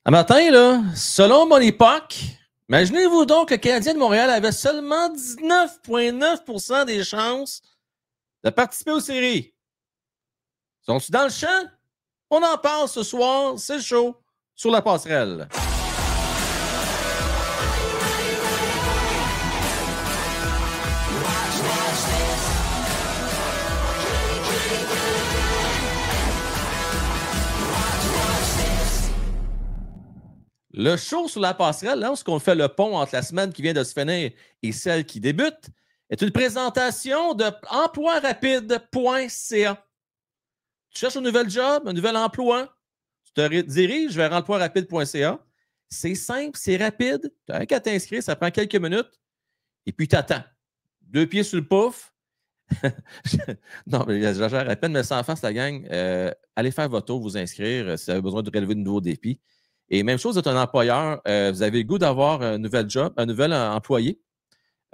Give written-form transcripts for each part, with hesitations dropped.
Un matin, là, selon mon époque, imaginez-vous donc que le Canadien de Montréal avait seulement 19,9% des chances de participer aux séries. Sont-ils dans le champ? On en parle ce soir, c'est le show sur la passerelle. Le show sur la passerelle, lorsqu'on fait le pont entre la semaine qui vient de se finir et celle qui débute, est une présentation de emploirapide.ca. Tu cherches un nouvel job, un nouvel emploi, tu te diriges vers emploirapide.ca. C'est simple, c'est rapide. Tu n'as rien qu'à t'inscrire, ça prend quelques minutes. Et puis, tu attends. 2 pieds sur le pouf. Non, mais j'exagère à peine, mais sans face, la gang. Allez faire votre tour, vous inscrire si vous avez besoin de relever de nouveaux défis. Et même chose, vous êtes un employeur, vous avez le goût d'avoir un nouvel job, un nouvel employé,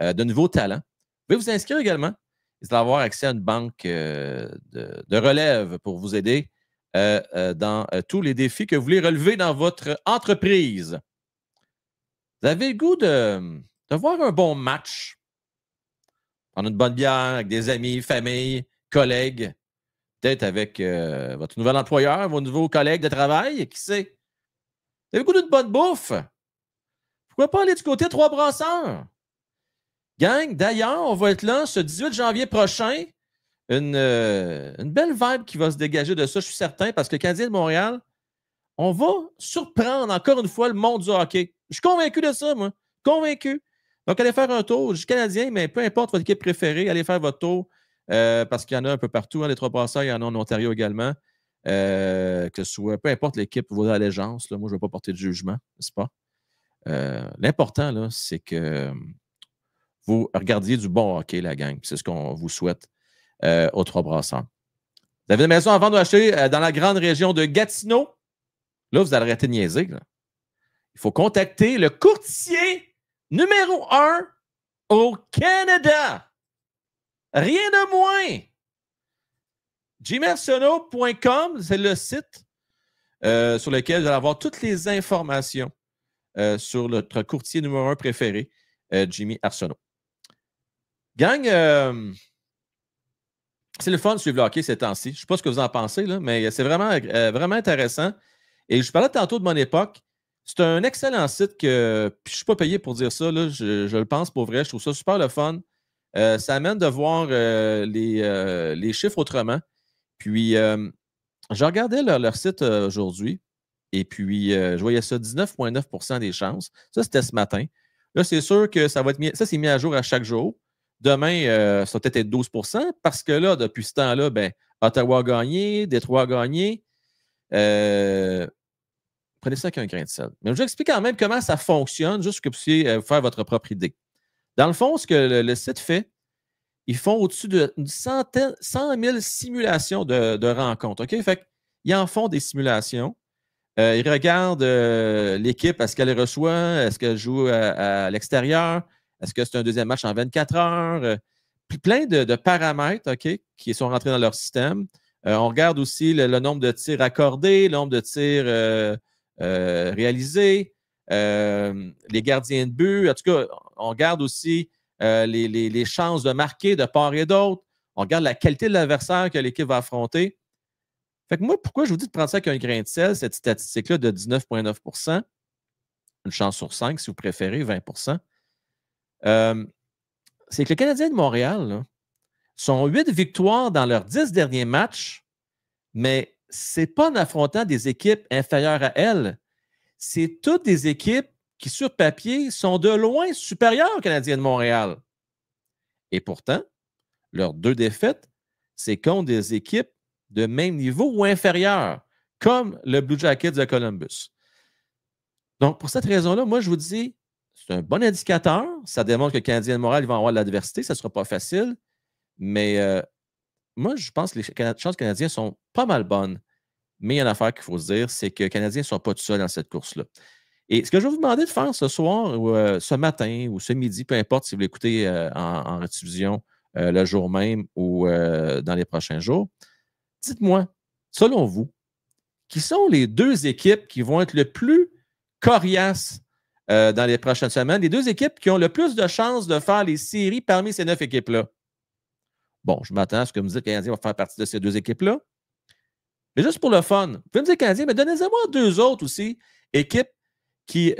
de nouveaux talents. Vous pouvez vous inscrire également. Vous allez avoir accès à une banque de relève pour vous aider dans tous les défis que vous voulez relever dans votre entreprise. Vous avez le goût de voir un bon match, prendre une bonne bière avec des amis, famille, collègues, peut-être avec votre nouvel employeur, vos nouveaux collègues de travail, qui sait? Vous avez le goût d'une bonne bouffe? Pourquoi pas aller du côté Trois Brasseurs? Gang, d'ailleurs, on va être là ce 18 janvier prochain. Une belle vibe qui va se dégager de ça, je suis certain, parce que le Canadien de Montréal, on va surprendre encore une fois le monde du hockey. Je suis convaincu de ça, moi. Convaincu. Donc, allez faire un tour. Je suis Canadien, mais peu importe votre équipe préférée, allez faire votre tour parce qu'il y en a un peu partout. Hein, les Trois Brasseurs, il y en a en Ontario également. Que ce soit, peu importe l'équipe, vos allégeances, là, moi, je ne vais pas porter de jugement, n'est-ce pas? L'important, là, c'est que vous regardiez du bon hockey, la gang. C'est ce qu'on vous souhaite aux Trois Brasseurs. Vous avez une maison à vendre ou acheter dans la grande région de Gatineau? Là, vous allez arrêter de niaiser. Là. Il faut contacter le courtier numéro 1 au Canada. Rien de moins. jimmyarsenault.com, c'est le site sur lequel vous allez avoir toutes les informations sur notre courtier numéro 1 préféré, Jimmy Arsenault. Gang, c'est le fun de suivre le hockey ces temps-ci. Je ne sais pas ce que vous en pensez, là, mais c'est vraiment, vraiment intéressant. Et je parlais tantôt de mon époque. C'est un excellent site que je ne suis pas payé pour dire ça. Là, je le pense pour vrai. Je trouve ça super le fun. Ça amène de voir les chiffres autrement. Puis, je regardais leur site aujourd'hui. Et puis, je voyais ça, 19,9% des chances. Ça, c'était ce matin. Là, c'est sûr que ça va être mis, ça, c'est mis à jour à chaque jour. Demain, ça va peut-être être 12% parce que là, depuis ce temps-là, ben, Ottawa a gagné, Détroit a gagné. Prenez ça avec un grain de sel. Mais je vous explique quand même comment ça fonctionne, juste que vous puissiez faire votre propre idée. Dans le fond, ce que le site fait, ils font au-dessus d'une 100 000 simulations de rencontres. OK? Fait qu'ils en font des simulations. Ils regardent l'équipe, est-ce qu'elle reçoit, est-ce qu'elle joue à l'extérieur, est-ce que c'est un deuxième match en 24 heures, puis plein de paramètres, OK, qui sont rentrés dans leur système. On regarde aussi le nombre de tirs accordés, le nombre de tirs réalisés, les gardiens de but. En tout cas, on regarde aussi les chances de marquer de part et d'autre. On regarde la qualité de l'adversaire que l'équipe va affronter. Fait que moi, pourquoi je vous dis de prendre ça avec un grain de sel, cette statistique-là de 19,9%, une chance sur 5 si vous préférez, 20%, c'est que le Canadien de Montréal là, sont 8 victoires dans leurs 10 derniers matchs, mais ce n'est pas en affrontant des équipes inférieures à elles. C'est toutes des équipes qui, sur papier, sont de loin supérieures au Canadien de Montréal. Et pourtant, leurs 2 défaites, c'est contre des équipes de même niveau ou inférieur, comme le Blue Jackets de Columbus. Donc, pour cette raison-là, moi, je vous dis, c'est un bon indicateur. Ça démontre que le Canadien de Montréal va avoir de l'adversité. Ça ne sera pas facile. Mais moi, je pense que les chances canadiens sont pas mal bonnes. Mais il y a une affaire qu'il faut se dire, c'est que les Canadiens ne sont pas tout seuls dans cette course-là. Et ce que je vais vous demander de faire ce soir, ou ce matin, ou ce midi, peu importe si vous l'écoutez en rediffusion le jour même ou dans les prochains jours, dites-moi, selon vous, qui sont les 2 équipes qui vont être le plus coriace dans les prochaines semaines. Les 2 équipes qui ont le plus de chances de faire les séries parmi ces 9 équipes-là. Bon, je m'attends à ce que vous me dites que le Canadien va faire partie de ces 2 équipes-là. Mais juste pour le fun, vous pouvez me dire Canadien, mais donnez-moi 2 autres aussi, équipes qui,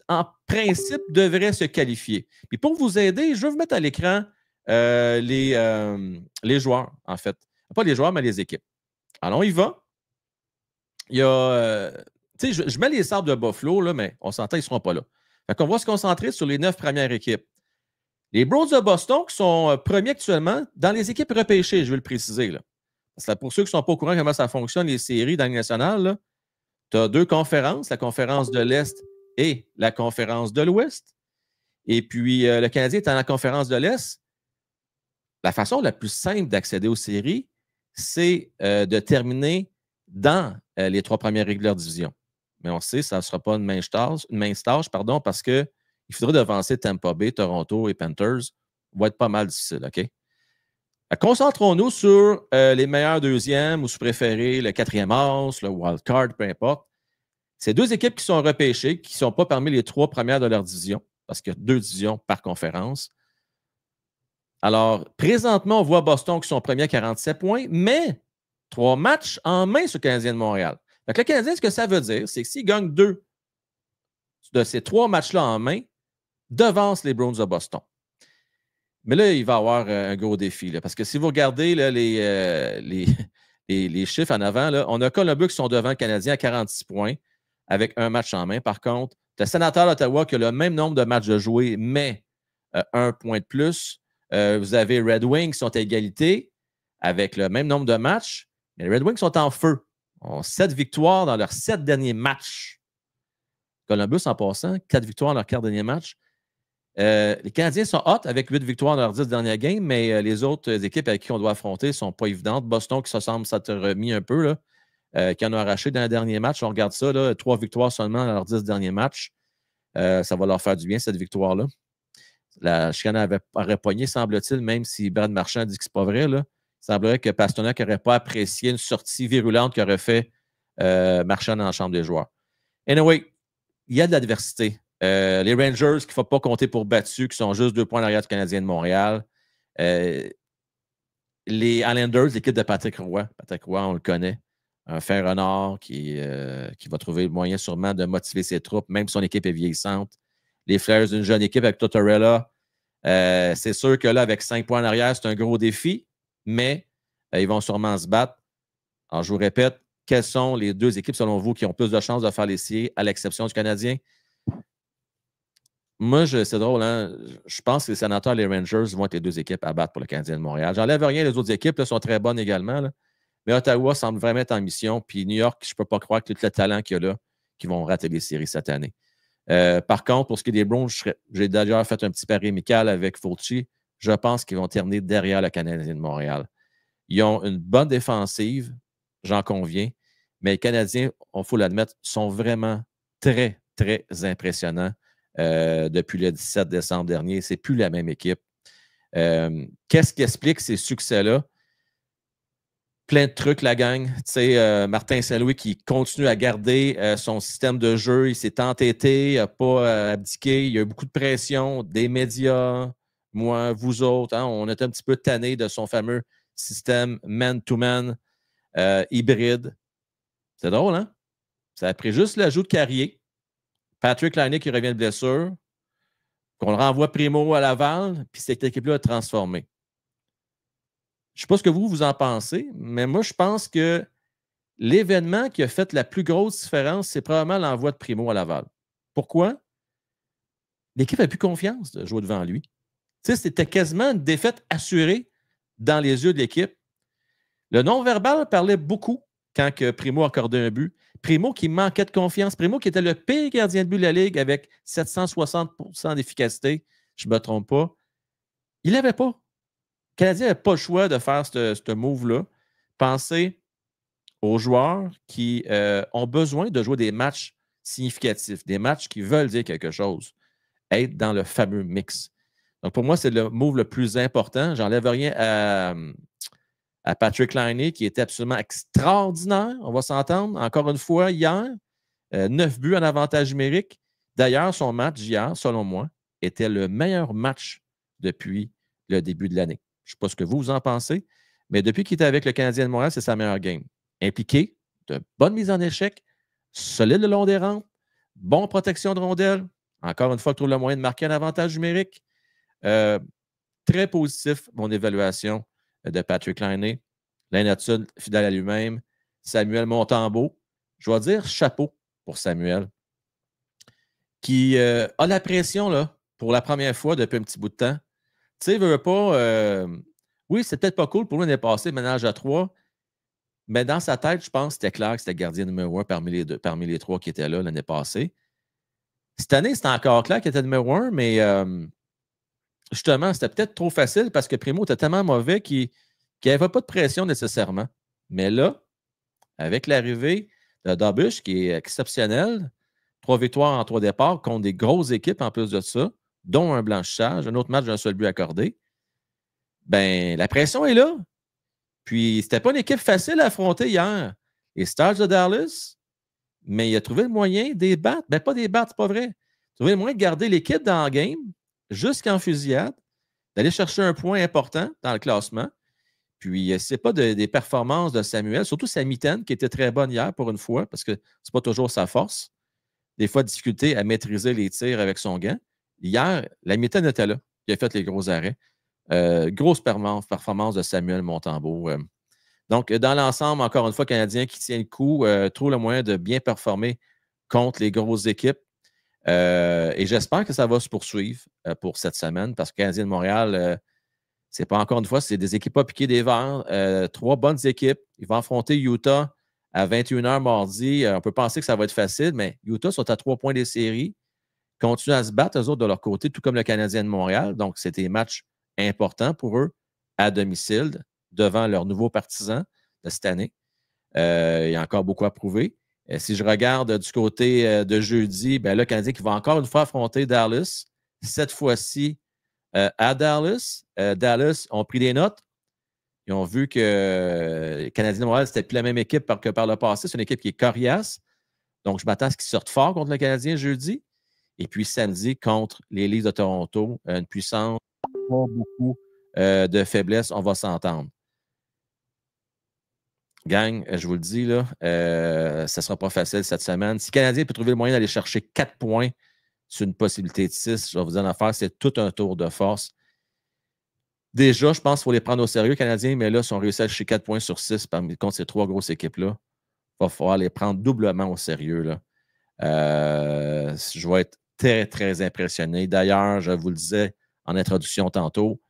en principe, devraient se qualifier. Puis pour vous aider, je vais vous mettre à l'écran les joueurs, en fait. Pas les joueurs, mais les équipes. Alors, on y va. Il y a... tu sais, je mets les Sabres de Buffalo, là, mais on s'entend, ils ne seront pas là. Fait qu'on va se concentrer sur les 9 premières équipes. Les Bruins de Boston, qui sont premiers actuellement, dans les équipes repêchées, je vais le préciser. Là. Parce que pour ceux qui ne sont pas au courant comment ça fonctionne, les séries dans la Ligue nationale, tu as 2 conférences, la conférence de l'Est et la conférence de l'Ouest. Et puis, le Canadien est dans la conférence de l'Est. La façon la plus simple d'accéder aux séries, c'est de terminer dans les 3 premières régulières divisions. Mais on sait, ça ne sera pas une mince tâche, parce qu'il faudrait devancer Tampa Bay, Toronto et Panthers. Ça va être pas mal difficile, OK? Concentrons-nous sur les meilleurs deuxièmes ou, si vous préférez, le 4e as, le wild card, peu importe. C'est 2 équipes qui sont repêchées, qui ne sont pas parmi les 3 premières de leur division, parce qu'il y a 2 divisions par conférence. Alors, présentement, on voit Boston qui sont premiers à 47 points, mais 3 matchs en main sur le Canadien de Montréal. Donc, le Canadien, ce que ça veut dire, c'est que s'il gagne 2 de ces 3 matchs-là en main, devance les Bruins de Boston. Mais là, il va y avoir un gros défi. Là, parce que si vous regardez là, les chiffres en avant, là, on a Columbus qui sont devant le Canadien à 46 points avec un match en main. Par contre, tu as Sénateur d'Ottawa qui a le même nombre de matchs de jouer, mais 1 point de plus. Vous avez Red Wings qui sont à égalité avec le même nombre de matchs, mais les Red Wings sont en feu. Ils ont 7 victoires dans leurs 7 derniers matchs. Columbus, en passant, 4 victoires dans leurs 4 derniers matchs. Les Canadiens sont hot avec 8 victoires dans leurs 10 dernières games, mais les autres équipes avec qui on doit affronter ne sont pas évidentes. Boston, qui se semble s'être remis un peu, là, qui en a arraché dans les derniers matchs. On regarde ça, là, 3 victoires seulement dans leurs 10 derniers matchs. Ça va leur faire du bien, cette victoire-là. La chicane aurait pogné, semble-t-il, même si Brad Marchand dit que ce n'est pas vrai. Là. Il semblerait que Pastrnak n'aurait pas apprécié une sortie virulente qu'aurait fait Marchand dans la chambre des joueurs. Anyway, il y a de l'adversité. Les Rangers, qu'il ne faut pas compter pour battus, qui sont juste 2 points derrière du Canadien de Montréal. Les Islanders, l'équipe de Patrick Roy. Patrick Roy, on le connaît. Un fer renard qui va trouver le moyen sûrement de motiver ses troupes, même si son équipe est vieillissante. Les Flyers, une jeune équipe avec Tortorella. C'est sûr que là, avec 5 points en arrière, c'est un gros défi, mais ils vont sûrement se battre. Alors, je vous répète, quelles sont les 2 équipes, selon vous, qui ont plus de chances de faire les séries, à l'exception du Canadien? Moi, c'est drôle, hein? Je pense que les Sénateurs et les Rangers vont être les 2 équipes à battre pour le Canadien de Montréal. J'enlève rien, les autres équipes là, sont très bonnes également. Là. Mais Ottawa semble vraiment être en mission. Puis New York, je ne peux pas croire que tout le talent qu'il y a là, qui vont rater les séries cette année. Par contre, pour ce qui est des Browns, j'ai d'ailleurs fait un petit pari amical avec Fulci. Je pense qu'ils vont terminer derrière le Canadien de Montréal. Ils ont une bonne défensive, j'en conviens, mais les Canadiens, il faut l'admettre, sont vraiment très, très impressionnants depuis le 17 décembre dernier. Ce n'est plus la même équipe. Qu'est-ce qui explique ces succès-là? Plein de trucs, la gang. Tu sais, Martin Saint-Louis qui continue à garder son système de jeu. Il s'est entêté, il n'a pas abdiqué. Il y a eu beaucoup de pression des médias, moi, vous autres. Hein, on est un petit peu tannés de son fameux système man-to-man hybride. C'est drôle, hein? Ça a pris juste l'ajout de Carrier. Patrick Laine qui revient de blessure. Qu'on le renvoie Primo à Laval, puis cette équipe-là a transformé. Je ne sais pas ce que vous en pensez, mais moi, je pense que l'événement qui a fait la plus grosse différence, c'est probablement l'envoi de Primo à Laval. Pourquoi? L'équipe n'a plus confiance de jouer devant lui. Tu sais, c'était quasiment une défaite assurée dans les yeux de l'équipe. Le non-verbal parlait beaucoup quand que Primo accordait un but. Primo qui manquait de confiance. Primo qui était le pire gardien de but de la Ligue avec 760% d'efficacité. Je ne me trompe pas. Il n'avait pas. Le Canadien n'avait pas le choix de faire ce move-là. Pensez aux joueurs qui ont besoin de jouer des matchs significatifs, des matchs qui veulent dire quelque chose, être dans le fameux mix. Donc, pour moi, c'est le move le plus important. J'enlève rien à Patrick Laine, qui était absolument extraordinaire. On va s'entendre encore une fois hier. 9 buts en avantage numérique. D'ailleurs, son match d'hier, selon moi, était le meilleur match depuis le début de l'année. Je ne sais pas ce que vous en pensez, mais depuis qu'il était avec le Canadien de Montréal, c'est sa meilleure game. Impliqué, de bonne mise en échec, solide le long des rampes, bonne protection de rondelles. Encore une fois, il trouve le moyen de marquer un avantage numérique. Très positif, mon évaluation de Patrick Laine. Laine Hudson, fidèle à lui-même. Samuel Montembeault. Je vais dire chapeau pour Samuel, qui a la pression là, pour la première fois depuis un petit bout de temps. Tu sais, il veut pas. Oui, c'est peut-être pas cool pour lui l'année passée, ménage à 3. Mais dans sa tête, je pense que c'était clair que c'était gardien numéro 1 parmi les 3 qui étaient là l'année passée. Cette année, c'était encore clair qu'il était numéro 1, mais justement, c'était peut-être trop facile parce que Primo était tellement mauvais qu'il n'y avait pas de pression nécessairement. Mais là, avec l'arrivée de Darbush, qui est exceptionnel, 3 victoires en 3 départs contre des grosses équipes en plus de ça, dont un blanchissage, un autre match d'un seul but accordé, ben la pression est là. Puis, c'était pas une équipe facile à affronter hier. Les Stars de Dallas, mais il a trouvé le moyen de les battre. Ben, pas des battre, c'est pas vrai. Il a trouvé le moyen de garder l'équipe dans le game jusqu'en fusillade, d'aller chercher un point important dans le classement. Puis, c'est pas des performances de Samuel, surtout sa mitaine qui était très bonne hier pour une fois, parce que c'est pas toujours sa force. Des fois, difficulté à maîtriser les tirs avec son gant. Hier, la mitaine était là. Il a fait les gros arrêts. Grosse performance de Samuel Montembeault. Donc, dans l'ensemble, encore une fois, Canadien qui tient le coup, trouve le moyen de bien performer contre les grosses équipes. Et j'espère que ça va se poursuivre pour cette semaine parce que Canadien de Montréal, c'est pas encore une fois, c'est des équipes pas piquées des verres. 3 bonnes équipes. Ils vont affronter Utah à 21h mardi. On peut penser que ça va être facile, mais Utah sont à 3 points des séries. Continuent à se battre, eux autres, de leur côté, tout comme le Canadien de Montréal. Donc, c'est des matchs importants pour eux à domicile devant leurs nouveaux partisans de cette année. Il y a encore beaucoup à prouver. Si je regarde du côté de jeudi, ben là, le Canadien qui va encore une fois affronter Dallas. Cette fois-ci, à Dallas. Dallas ont pris des notes. Ils ont vu que le Canadien de Montréal, c'était plus la même équipe que par le passé. C'est une équipe qui est coriace. Donc, je m'attends à ce qu'ils sortent fort contre le Canadien jeudi. Et puis samedi, contre les Leafs de Toronto, une puissance, pas beaucoup de faiblesse, on va s'entendre. Gang, je vous le dis, là, ça ne sera pas facile cette semaine. Si le Canadien peut trouver le moyen d'aller chercher 4 points sur une possibilité de 6, je vais vous dire une affaire, c'est tout un tour de force. Déjà, je pense qu'il faut les prendre au sérieux, les Canadiens, mais là, si on réussit à chercher 4 points sur 6 contre ces 3 grosses équipes-là, il va falloir les prendre doublement au sérieux. Là. Je vais être très, très impressionné. D'ailleurs, je vous le disais en introduction tantôt,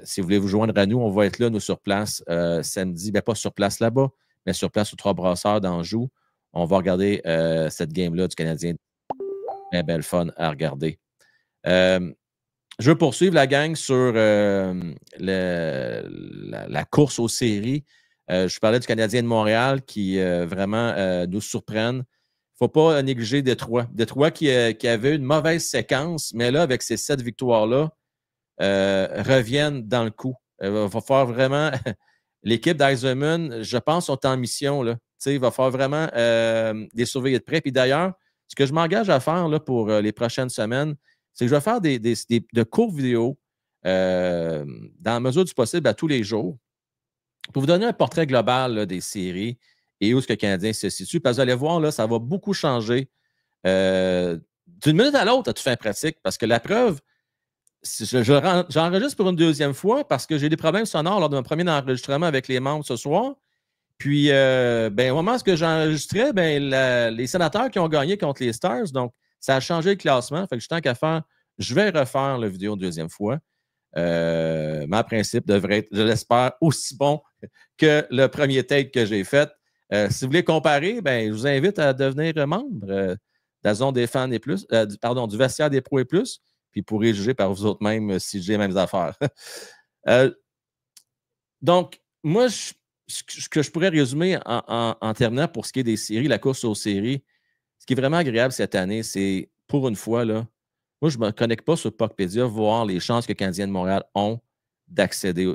si vous voulez vous joindre à nous, on va être là, nous, sur place, samedi. Bien, pas sur place là-bas, mais sur place aux 3 Brasseurs d'Anjou. On va regarder cette game-là du Canadien. Bien, belle fun à regarder. Je veux poursuivre la gang sur la course aux séries. Je parlais du Canadien de Montréal qui vraiment nous surprennent. Il ne faut pas négliger Détroit. Détroit qui avait une mauvaise séquence, mais là, avec ces 7 victoires-là, reviennent dans le coup. Il va falloir vraiment. L'équipe d'Eisenman, je pense, sont en mission. Là. Il va falloir vraiment les surveiller de près. Puis d'ailleurs, ce que je m'engage à faire là, pour les prochaines semaines, c'est que je vais faire de courtes vidéos dans la mesure du possible à tous les jours pour vous donner un portrait global là, des séries et où est-ce que le Canadien se situe. Parce que vous allez voir, là, ça va beaucoup changer d'une minute à l'autre à toute fin pratique. Parce que la preuve, j'enregistre pour une deuxième fois parce que j'ai des problèmes sonores lors de mon premier enregistrement avec les membres ce soir. Puis, au moment où j'enregistrais, les sénateurs qui ont gagné contre les Stars, donc ça a changé le classement. Fait que tant qu'à faire, je vais refaire la vidéo une deuxième fois. Mais en principe, devrait être, je l'espère, aussi bon que le premier take que j'ai fait. Si vous voulez comparer, je vous invite à devenir membre de la zone des fans et plus, du vestiaire des pros et plus, puis vous pourrez juger par vous autres mêmes si j'ai les mêmes affaires. Donc, moi, ce que je pourrais résumer en terminant pour ce qui est des séries, la course aux séries, ce qui est vraiment agréable cette année, c'est pour une fois, là, moi, je ne me connecte pas sur Puckpedia voir les chances que les Canadiens de Montréal ont d'accéder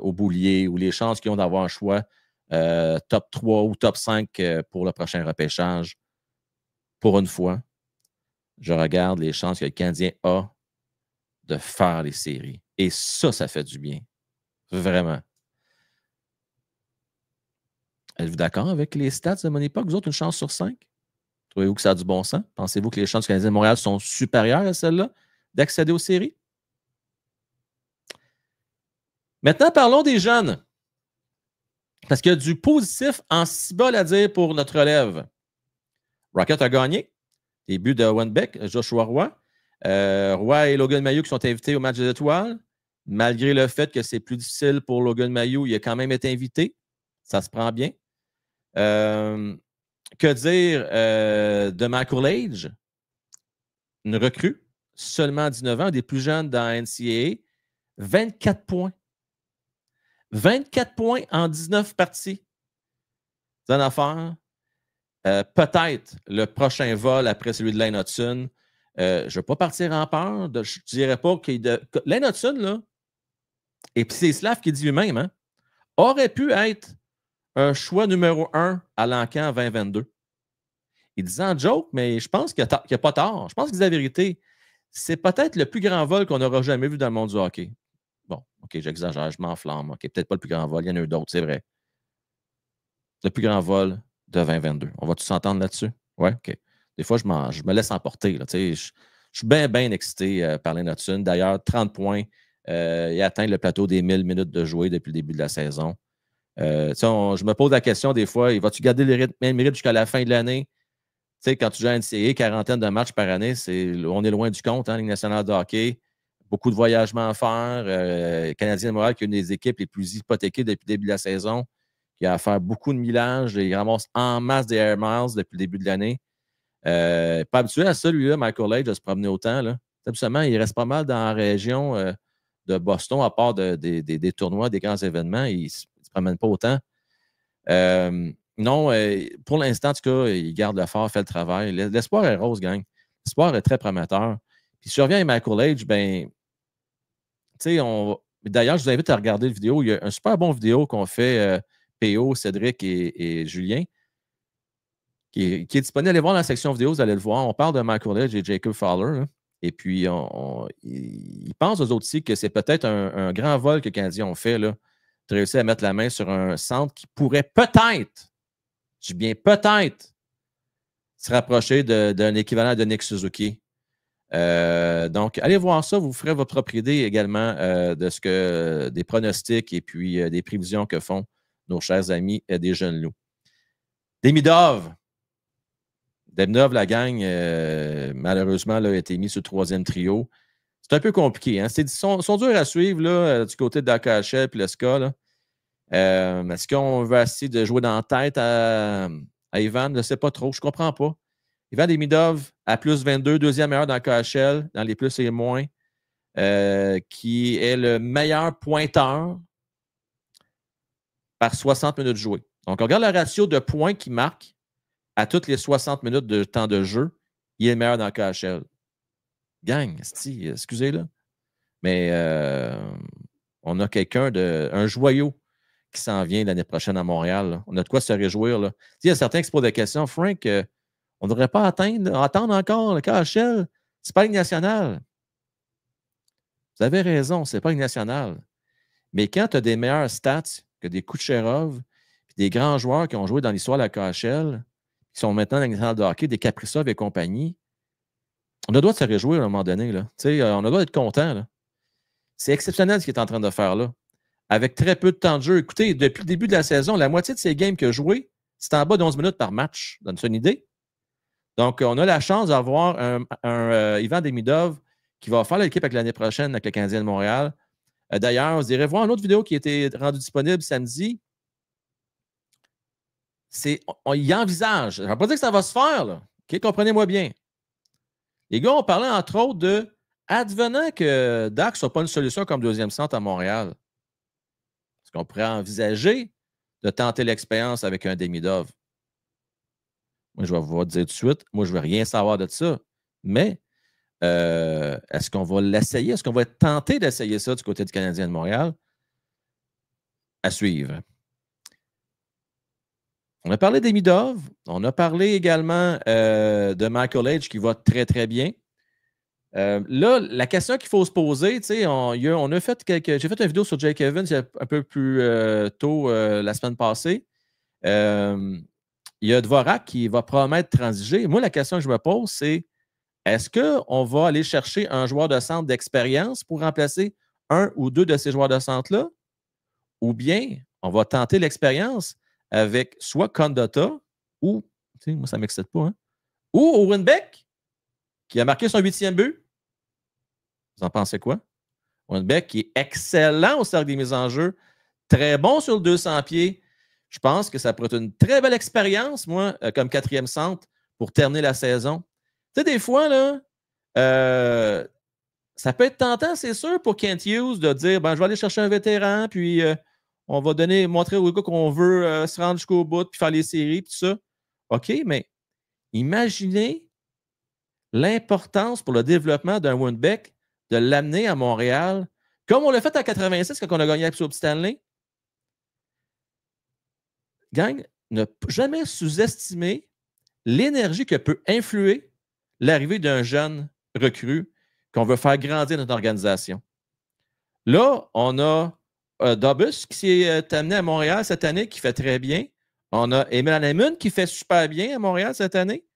au boulier ou les chances qu'ils ont d'avoir un choix top 3 ou top 5 pour le prochain repêchage. pour une fois, je regarde les chances que le Canadien a de faire les séries. Et ça fait du bien. Vraiment. Êtes-vous d'accord avec les stats de mon époque? Vous autres, une chance sur 5? Trouvez-vous que ça a du bon sens? Pensez-vous que les chances du Canadien de Montréal sont supérieures à celles-là d'accéder aux séries? Maintenant, parlons des jeunes. Parce qu'il y a du positif en cibole à dire pour notre relève. Rocket a gagné. Début de Owen Beck, Joshua Roy. Roy et Logan Mailloux qui sont invités au match des étoiles. Malgré le fait que c'est plus difficile pour Logan Mailloux, il a quand même été invité. Ça se prend bien. Que dire de Michael Age? Une recrue, seulement 19 ans, des plus jeunes dans la NCAA. 24 points. 24 points en 19 parties. C'est une affaire. Peut-être le prochain vol après celui de Lane Hudson. Je ne vais pas partir en peur. Je ne dirais pas qu'il Lane Hudson, là, et puis c'est Slav qui dit lui-même, hein, aurait pu être un choix numéro 1 à l'encan 2022. Il disait en joke, mais je pense qu'il n'y a pas tort. Je pense qu'il dit la vérité. C'est peut-être le plus grand vol qu'on n'aura jamais vu dans le monde du hockey. Bon, OK, j'exagère, je m'enflamme. OK, peut-être pas le plus grand vol, il y en a eu d'autres, c'est vrai. Le plus grand vol de 2022. On va tous s'entendre là-dessus? Ouais, OK. Des fois, je me laisse emporter. Là, je suis bien excité par Lane Hudson. D'ailleurs, 30 points. Il atteint le plateau des 1000 minutes de jouer depuis le début de la saison. Je me pose la question des fois, vas-tu garder le même rythme jusqu'à la fin de l'année? Quand tu joues à NCAA, quarantaine de matchs par année, on est loin du compte, hein, Ligue nationale de hockey. Beaucoup de voyagements à faire. Canadien de Montréal, qui est une des équipes les plus hypothéquées depuis le début de la saison, qui a à faire beaucoup de millages. Il ramasse en masse des air miles depuis le début de l'année. Pas habitué à ça, lui-là, Michael Age, de se promener autant. Là. Absolument, il reste pas mal dans la région de Boston, à part des tournois, des grands événements. Il ne se promène pas autant. Non, pour l'instant, en tout cas, il garde le fort, fait le travail. L'espoir est rose, gang. L'espoir est très prometteur. Puis si je reviens à Michael Age, ben, tu sais, d'ailleurs, je vous invite à regarder la vidéo. Il y a un super bon vidéo qu'on fait, PO, Cédric et Julien, qui est disponible. Allez voir dans la section vidéo, vous allez le voir. On parle de Michael Age et Jacob Fowler. Hein, et puis, ils pensent aux autres aussi que c'est peut-être un grand vol que les Canadiens ont fait, là, de réussir à mettre la main sur un centre qui pourrait peut-être, je dis bien peut-être, se rapprocher d'un équivalent de Nick Suzuki. Donc, allez voir ça. Vous ferez votre propre idée également de ce que des pronostics et puis des prévisions que font nos chers amis des jeunes loups. Demidov, la gang, malheureusement, là, a été mis sur le troisième trio. C'est un peu compliqué. Hein? Ils sont durs à suivre là, du côté de la KHL et le SKA. Est-ce qu'on veut essayer de jouer dans la tête à Ivan? Je ne sais pas trop. Je ne comprends pas. Ivan Demidov à plus 22, deuxième meilleur dans le KHL, dans les plus et les moins, qui est le meilleur pointeur par 60 minutes jouées. Donc, on regarde le ratio de points qu'il marque à toutes les 60 minutes de temps de jeu. Il est le meilleur dans le KHL. Gang, excusez-le. Mais on a un joyau qui s'en vient l'année prochaine à Montréal. Là. On a de quoi se réjouir. Là. Il y a certains qui se posent des questions. Frank, on ne devrait pas attendre encore le KHL. C'est pas une nationale. Vous avez raison, c'est pas une nationale. Mais quand tu as des meilleurs stats que des Kucherov, des grands joueurs qui ont joué dans l'histoire de la KHL, qui sont maintenant dans la nationale de hockey, des Kaprizov et compagnie, on a le droit de se réjouir à un moment donné. Là. On a le droit d'être content. Là. C'est exceptionnel ce qu'il est en train de faire là. Avec très peu de temps de jeu. Écoutez, depuis le début de la saison, la moitié de ces games qu'il a joués, c'est en bas d'11 minutes par match. Donne-toi une idée? Donc, on a la chance d'avoir un Ivan Demidov qui va faire l'équipe avec l'année prochaine avec le Canadien de Montréal. D'ailleurs, vous irez voir une autre vidéo qui a été rendue disponible samedi. Il envisage. Je ne vais pas dire que ça va se faire, là. Okay? Comprenez-moi bien. Les gars ont parlé, entre autres, de advenant que Dax ne soit pas une solution comme deuxième centre à Montréal. Est-ce qu'on pourrait envisager de tenter l'expérience avec un Demidov? Moi, je vais vous dire tout de suite, moi, je ne veux rien savoir de ça. Mais est-ce qu'on va l'essayer? Est-ce qu'on va être tenté d'essayer ça du côté du Canadien de Montréal? À suivre. On a parlé d'Emidov. On a parlé également de Michael H qui va très, très bien. Là, la question qu'il faut se poser, on a fait j'ai fait une vidéo sur Jake Evans un peu plus tôt la semaine passée. Il y a Dvorak qui va probablement être transigé. Moi, la question que je me pose, c'est est-ce qu'on va aller chercher un joueur de centre d'expérience pour remplacer un ou deux de ces joueurs de centre-là? Ou bien on va tenter l'expérience avec soit Condotta ou, moi, ça ne m'excite pas, hein, ou Owen Beck, qui a marqué son 8e but. Vous en pensez quoi? Owen Beck qui est excellent au cercle des mises en jeu, très bon sur le 200 pieds. Je pense que ça pourrait être une très belle expérience, moi, comme 4e centre pour terminer la saison. Tu sais, des fois, là, ça peut être tentant, c'est sûr, pour Kent Hughes de dire je vais aller chercher un vétéran, puis on va montrer aux gars qu'on veut se rendre jusqu'au bout, puis faire les séries, puis tout ça. OK, mais imaginez l'importance pour le développement d'un Winbeck de l'amener à Montréal, comme on l'a fait en 86 quand on a gagné la Coupe Stanley. Gang, ne jamais sous-estimer l'énergie que peut influer l'arrivée d'un jeune recrue qu'on veut faire grandir notre organisation. Là, on a Dobus qui s'est amené à Montréal cette année, qui fait très bien. On a Emil Hanemann qui fait super bien à Montréal cette année.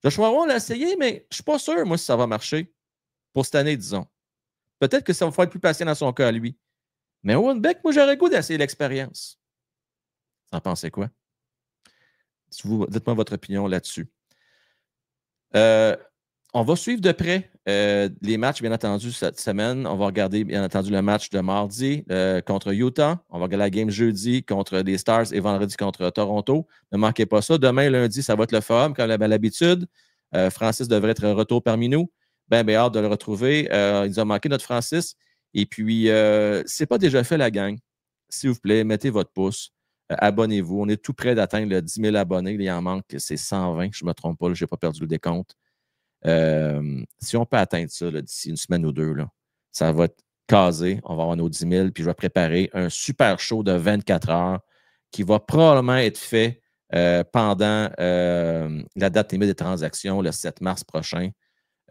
Joshua Roy l'a essayé, mais je ne suis pas sûr, moi, si ça va marcher. Pour cette année, disons. Peut-être que ça va falloir être plus patient dans son cas à lui. Mais Owen Beck, moi, j'aurais le goût d'essayer l'expérience. Vous en pensez quoi? Dites-moi votre opinion là-dessus. On va suivre de près les matchs, bien entendu, cette semaine. On va regarder, bien entendu, le match de mardi contre Utah. On va regarder la game jeudi contre les Stars et vendredi contre Toronto. Ne manquez pas ça. Demain, lundi, ça va être le forum, comme l'habitude. Francis devrait être retour parmi nous. Ben hâte de le retrouver. Il nous a manqué notre Francis. Et puis, c'est pas déjà fait, la gang. S'il vous plaît, mettez votre pouce. Abonnez-vous. On est tout près d'atteindre le 10 000 abonnés. Il en manque, c'est 120. Je ne me trompe pas. Je n'ai pas perdu le décompte. Si on peut atteindre ça d'ici une semaine ou deux, là, ça va être casé. On va avoir nos 10 000. Puis je vais préparer un super show de 24 heures qui va probablement être fait pendant la date limite des transactions, le 7 mars prochain.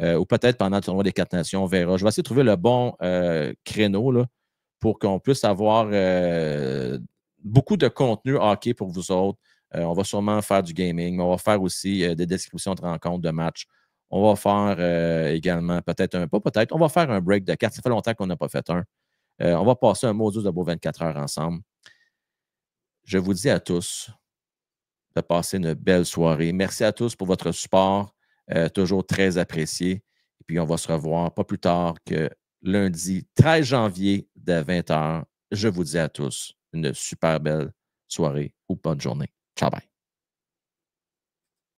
Ou peut-être pendant le tournoi des 4 nations, on verra. Je vais essayer de trouver le bon créneau là, pour qu'on puisse avoir beaucoup de contenu hockey pour vous autres. On va sûrement faire du gaming, mais on va faire aussi des descriptions de rencontres, de matchs. On va faire également, on va faire un break de 4. Ça fait longtemps qu'on n'a pas fait un. On va passer un modus de beau 24 heures ensemble. Je vous dis à tous de passer une belle soirée. Merci à tous pour votre support. Toujours très apprécié. Et puis, on va se revoir pas plus tard que lundi 13 janvier dès 20h. Je vous dis à tous une super belle soirée ou bonne journée. Ciao, bye.